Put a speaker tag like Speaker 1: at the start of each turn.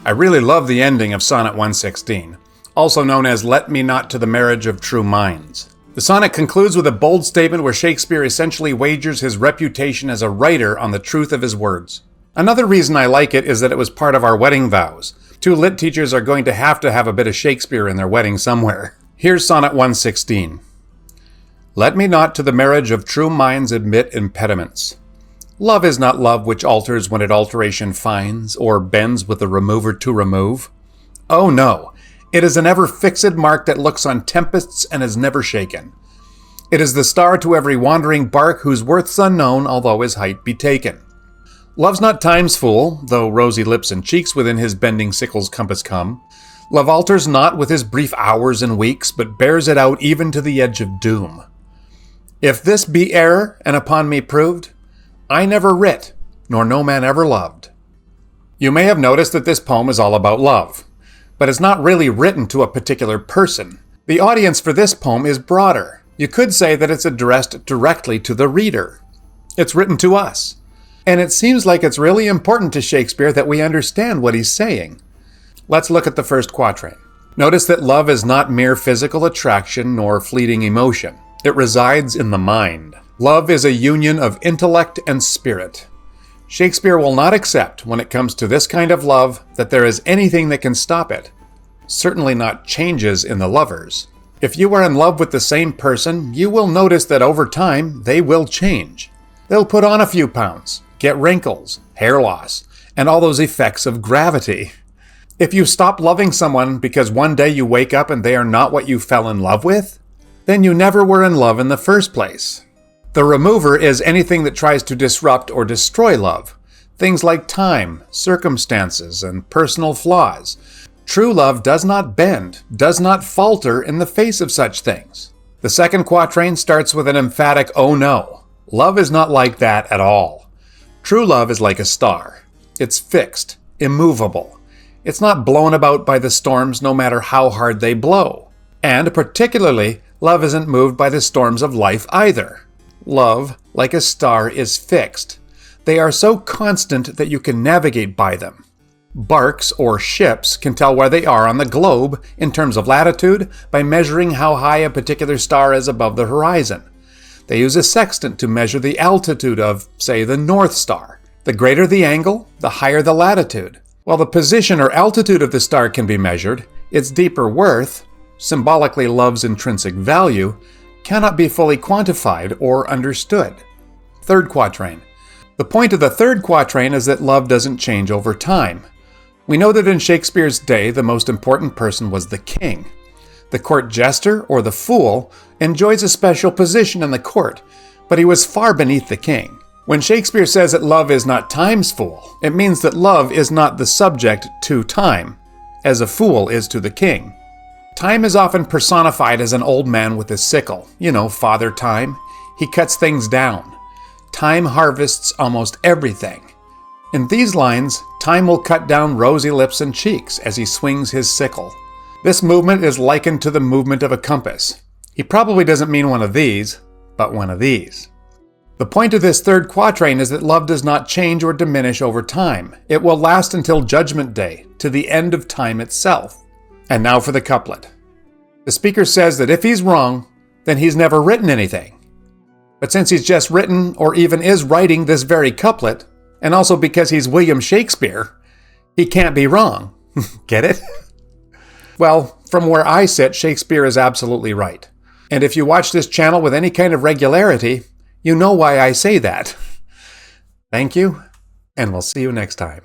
Speaker 1: I really love the ending of Sonnet 116, also known as Let Me Not to the Marriage of True Minds. The sonnet concludes with a bold statement where Shakespeare essentially wagers his reputation as a writer on the truth of his words. Another reason I like it is that it was part of our wedding vows. Two lit teachers are going to have a bit of Shakespeare in their wedding somewhere. Here's Sonnet 116. Let me not to the marriage of true minds admit impediments. Love is not love which alters when it alteration finds, or bends with the remover to remove. Oh no, it is an ever-fixed mark that looks on tempests and is never shaken. It is the star to every wandering bark whose worth's unknown, although his height be taken. Love's not time's fool, though rosy lips and cheeks within his bending sickle's compass come. Love alters not with his brief hours and weeks, but bears it out even to the edge of doom. If this be error, and upon me proved, I never writ, nor no man ever loved. You may have noticed that this poem is all about love, but it's not really written to a particular person. The audience for this poem is broader. You could say that it's addressed directly to the reader. It's written to us. And it seems like it's really important to Shakespeare that we understand what he's saying. Let's look at the first quatrain. Notice that love is not mere physical attraction nor fleeting emotion. It resides in the mind. Love is a union of intellect and spirit. Shakespeare will not accept, when it comes to this kind of love, that there is anything that can stop it. Certainly not changes in the lovers. If you are in love with the same person, you will notice that over time, they will change. They'll put on a few pounds, get wrinkles, hair loss, and all those effects of gravity. If you stop loving someone because one day you wake up and they are not what you fell in love with, then you never were in love in the first place. The remover is anything that tries to disrupt or destroy love. Things like time, circumstances, and personal flaws. True love does not bend, does not falter in the face of such things. The second quatrain starts with an emphatic oh no. Love is not like that at all. True love is like a star. It's fixed, immovable. It's not blown about by the storms no matter how hard they blow. And particularly, love isn't moved by the storms of life either. Love, like a star, is fixed. They are so constant that you can navigate by them. Barks or ships can tell where they are on the globe in terms of latitude by measuring how high a particular star is above the horizon. They use a sextant to measure the altitude of, say, the North Star. The greater the angle, the higher the latitude. While the position or altitude of the star can be measured, its deeper worth, symbolically love's intrinsic value, cannot be fully quantified or understood. Third quatrain. The point of the third quatrain is that love doesn't change over time. We know that in Shakespeare's day, the most important person was the king. The court jester, or the fool, enjoys a special position in the court, but he was far beneath the king. When Shakespeare says that love is not time's fool, it means that love is not the subject to time, as a fool is to the king. Time is often personified as an old man with a sickle. You know, Father Time. He cuts things down. Time harvests almost everything. In these lines, time will cut down rosy lips and cheeks as he swings his sickle. This movement is likened to the movement of a compass. He probably doesn't mean one of these, but one of these. The point of this third quatrain is that love does not change or diminish over time. It will last until Judgment Day, to the end of time itself. And now for the couplet. The speaker says that if he's wrong, then he's never written anything. But since he's just written, or even is writing this very couplet, and also because he's William Shakespeare, he can't be wrong. Get it? Well, from where I sit, Shakespeare is absolutely right. And if you watch this channel with any kind of regularity, you know why I say that. Thank you, and we'll see you next time.